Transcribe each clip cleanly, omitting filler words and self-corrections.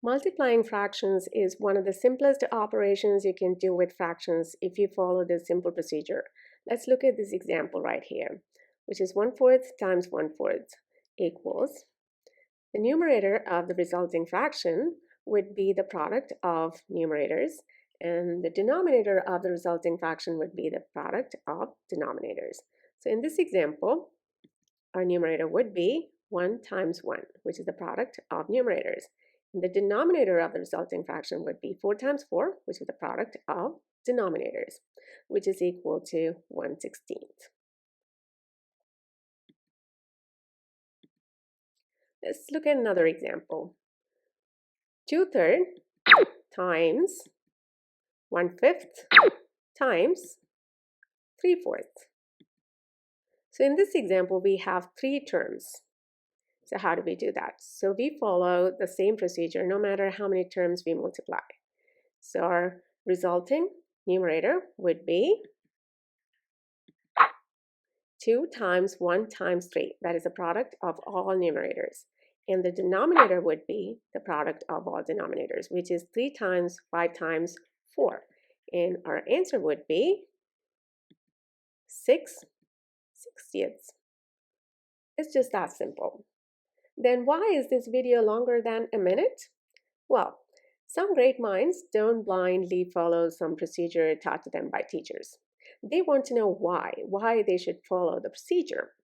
Multiplying fractions is one of the simplest operations you can do with fractions if you follow this simple procedure. Let's look at this example right here, which is 1/4 times 1/4 equals the numerator of the resulting fraction would be the product of numerators, and the denominator of the resulting fraction would be the product of denominators. So in this example, our numerator would be 1 times 1, which is the product of numerators. And the denominator of the resulting fraction would be 4 times 4, which is the product of denominators, which is equal to 1/16. Let's look at another example. 2/3 times 1/5 times 3/4. So in this example, we have 3 terms. So how do we do that? So we follow the same procedure no matter how many terms we multiply. So our resulting numerator would be 2 times 1 times 3. That is the product of all numerators. And the denominator would be the product of all denominators, which is 3 times 5 times 4. And our answer would be 6/60. It's just that simple. Then why is this video longer than a minute? Well, some great minds don't blindly follow some procedure taught to them by teachers. They want to know why they should follow the procedure.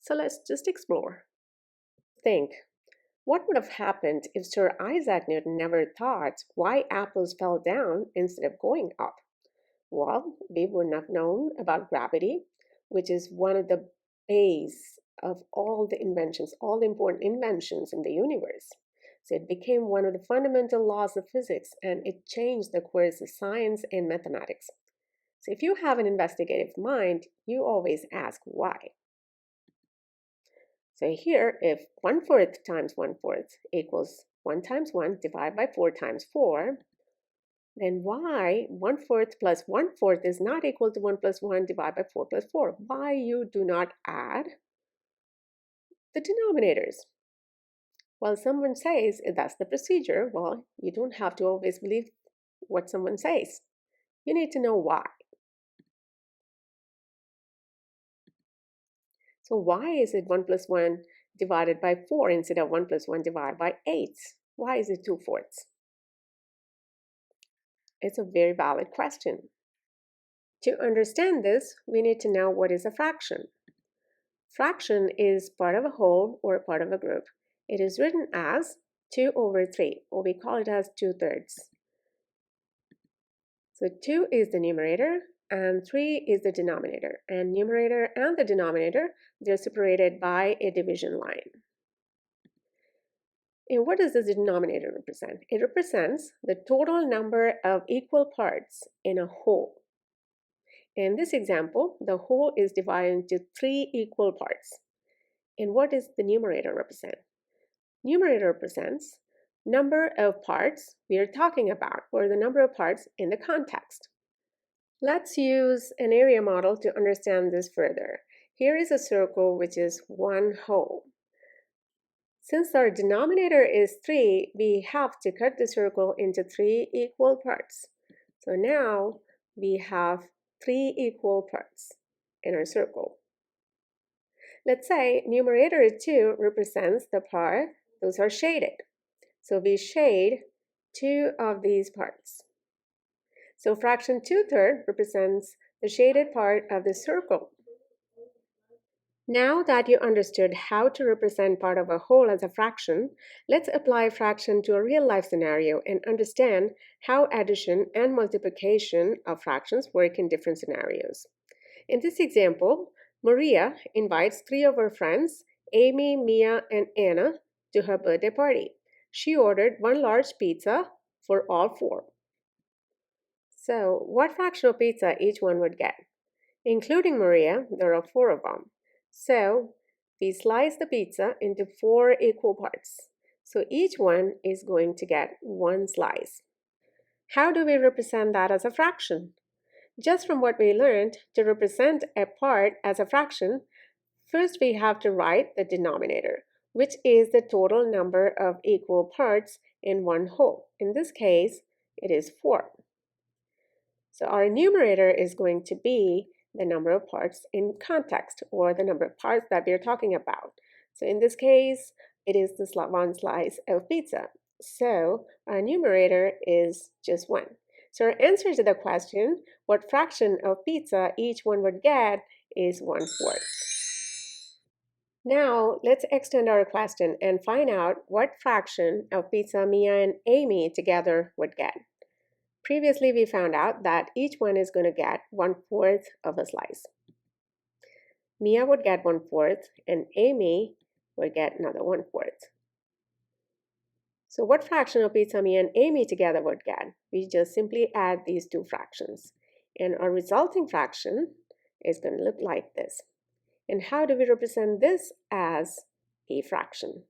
So let's just explore. Think, what would have happened if Sir Isaac Newton never thought why apples fell down instead of going up? Well, we wouldn't have known about gravity, which is one of the base of all the inventions, all the important inventions in the universe. So it became one of the fundamental laws of physics, and it changed the course of science and mathematics. So if you have an investigative mind, you always ask why. So here, if 1/4 times 1/4 equals 1 times 1 divided by 4 times 4, then why 1/4 plus 1/4 is not equal to 1 plus 1 divided by 4 plus 4? Why you do not add the denominators? Well, someone says that's the procedure. Well, you don't have to always believe what someone says. You need to know why. So why is it 1 plus 1 divided by 4 instead of 1 plus 1 divided by 8? Why is it 2/4? It's a very valid question. To understand this, we need to know what is a fraction. Fraction is part of a whole or part of a group. It is written as 2/3, or we call it as 2/3. So 2 is the numerator and 3 is the denominator. And numerator and the denominator, they're separated by a division line. And what does the denominator represent? It represents the total number of equal parts in a whole. In this example, the whole is divided into 3 equal parts. And what does the numerator represent? Numerator represents number of parts we are talking about, or the number of parts in the context. Let's use an area model to understand this further. Here is a circle which is one whole. Since our denominator is 3, we have to cut the circle into 3 equal parts. So now we have 3 equal parts in our circle. Let's say numerator 2 represents the part, those are shaded. So we shade 2 of these parts. So fraction 2/3 represents the shaded part of the circle. Now that you understood how to represent part of a whole as a fraction, let's apply fraction to a real-life scenario and understand how addition and multiplication of fractions work in different scenarios. In this example, Maria invites 3 of her friends, Amy, Mia, and Anna, to her birthday party. She ordered 1 large pizza for all 4. So, what fraction of pizza each one would get? Including Maria, there are 4 of them. So, we slice the pizza into 4 equal parts. So, each one is going to get 1 slice. How do we represent that as a fraction? Just from what we learned, to represent a part as a fraction, first we have to write the denominator, which is the total number of equal parts in one whole. In this case, it is 4. So our numerator is going to be the number of parts in context, or the number of parts that we're talking about. So in this case, it is the one slice of pizza. So our numerator is just 1. So our answer to the question, what fraction of pizza each one would get, is 1/4. Now let's extend our question and find out what fraction of pizza Mia and Amy together would get. Previously, we found out that each one is going to get 1/4 of a slice. Mia would get 1/4 and Amy would get another 1/4. So what fraction of pizza Mia and Amy together would get? We just simply add these two fractions. And our resulting fraction is going to look like this. And how do we represent this as a fraction?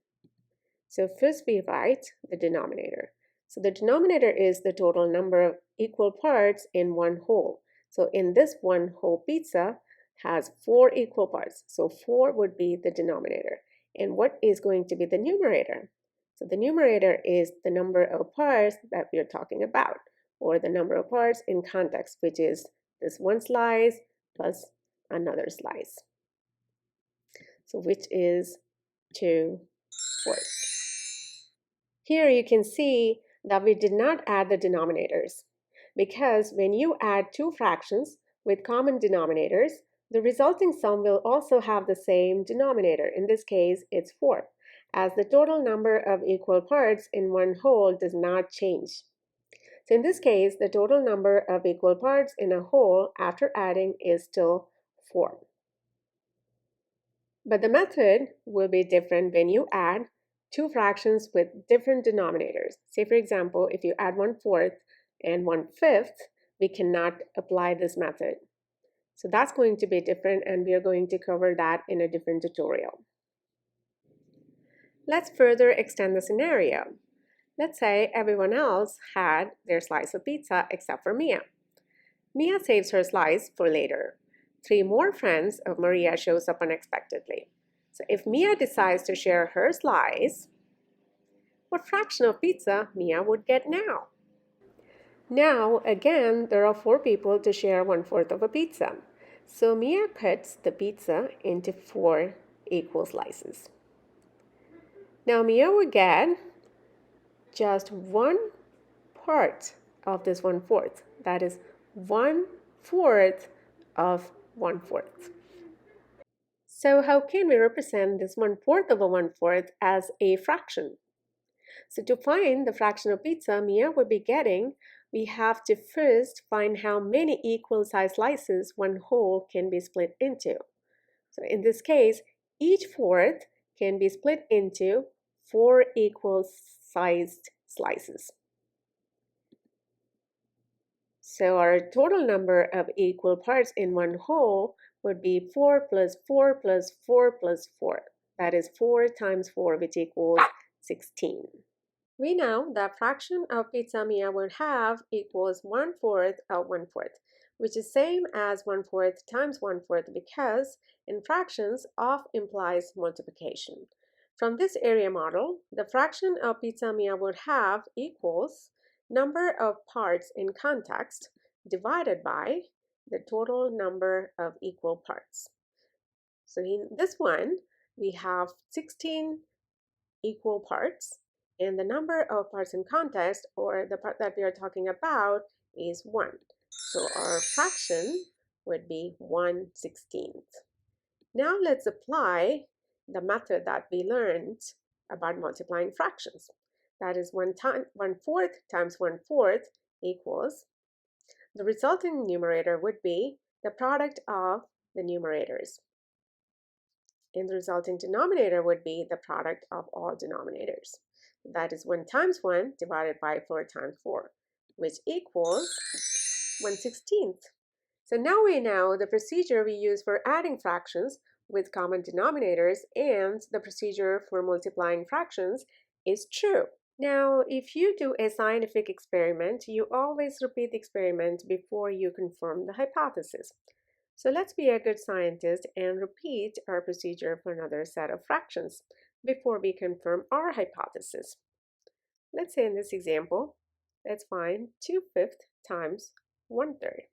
So first we write the denominator. So the denominator is the total number of equal parts in one whole. So in this one whole pizza has 4 equal parts. So 4 would be the denominator. And what is going to be the numerator? So the numerator is the number of parts that we are talking about, or the number of parts in context, which is this one slice plus another slice. So which is 2/4. Here you can see that we did not add the denominators, because when you add two fractions with common denominators, the resulting sum will also have the same denominator. In this case, it's 4, as the total number of equal parts in one whole does not change. So in this case, the total number of equal parts in a whole after adding is still 4. But the method will be different when you add two fractions with different denominators. Say, for example, if you add 1/4 and 1/5, we cannot apply this method. So that's going to be different, and we are going to cover that in a different tutorial. Let's further extend the scenario. Let's say everyone else had their slice of pizza except for Mia. Mia saves her slice for later. 3 more friends of Maria shows up unexpectedly. So if Mia decides to share her slice, what fraction of pizza Mia would get now? Now, again, there are 4 people to share 1/4 of a pizza. So Mia cuts the pizza into 4 equal slices. Now Mia would get just 1 part of this 1/4. That is 1/4 of 1/4. So how can we represent this 1/4 of a 1/4 as a fraction? So to find the fraction of pizza Mia would be getting, we have to first find how many equal size slices one whole can be split into. So in this case, each fourth can be split into 4 equal sized slices. So our total number of equal parts in one whole would be 4 plus 4 plus 4 plus 4. That is 4 times 4, which equals 16. We know that fraction of pizza Mia would have equals 1/4 of 1/4, which is same as 1/4 times 1/4, because in fractions off implies multiplication. From this area model, the fraction of pizza Mia would have equals number of parts in context divided by the total number of equal parts. So in this one, we have 16 equal parts, and the number of parts in context, or the part that we are talking about, is 1. So our fraction would be 1/16. Now let's apply the method that we learned about multiplying fractions. That is 1/4 times 1/4 equals, the resulting numerator would be the product of the numerators. And the resulting denominator would be the product of all denominators. That is 1 times 1 divided by 4 times 4, which equals 1/16. So now we know the procedure we use for adding fractions with common denominators and the procedure for multiplying fractions is true. Now, if you do a scientific experiment, you always repeat the experiment before you confirm the hypothesis. So let's be a good scientist and repeat our procedure for another set of fractions before we confirm our hypothesis. Let's say in this example, let's find 2/5 times 1/3,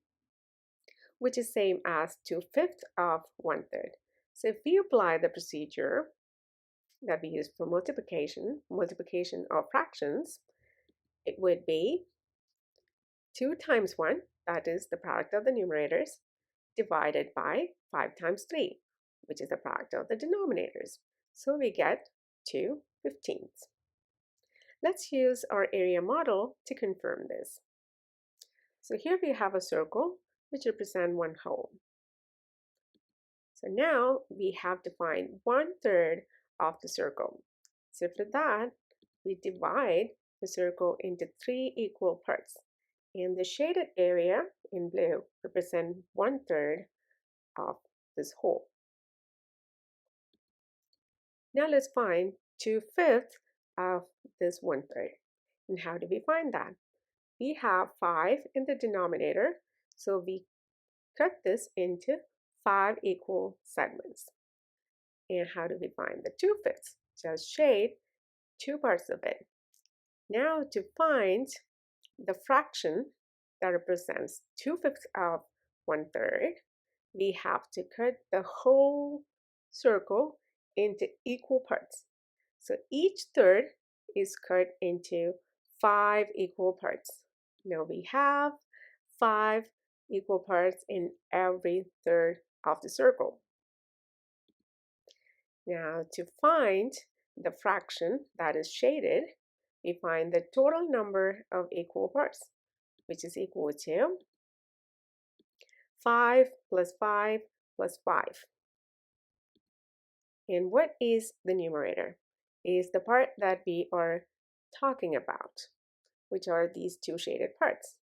which is same as 2/5 of 1/3. So if we apply the procedure that we use for multiplication of fractions, it would be 2 times 1, that is the product of the numerators, divided by 5 times 3, which is the product of the denominators. So we get 2/15. Let's use our area model to confirm this. So here we have a circle which represents one whole. So now we have to find 1/3 of the circle. So for that, we divide the circle into 3 equal parts. And the shaded area in blue represents 1/3 of this whole. Now let's find 2/5 of this 1/3. And how do we find that? We have 5 in the denominator, so we cut this into 5 equal segments. And how do we find the 2/5? Just shade 2 parts of it. Now to find the fraction that represents 2/5 of 1/3, we have to cut the whole circle into equal parts. So each third is cut into 5 equal parts. Now we have 5 equal parts in every third of the circle. Now to find the fraction that is shaded, we find the total number of equal parts, which is equal to 5 plus 5 plus 5. And what is the numerator? Is the part that we are talking about, which are these two shaded parts,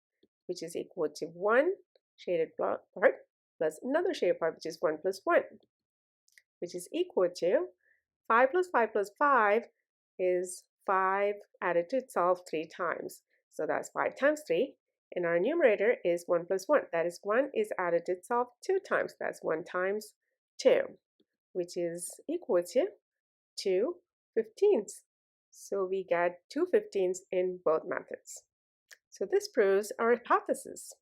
which is equal to 1 shaded part plus another shaded part, which is 1 plus 1, which is equal to 5 plus 5 plus 5 is 5 added to itself 3 times. So that's 5 times 3. And our numerator is 1 plus 1. That is 1 is added to itself 2 times. That's 1 times 2, which is equal to 2/15. So we get 2/15 in both methods. So this proves our hypothesis.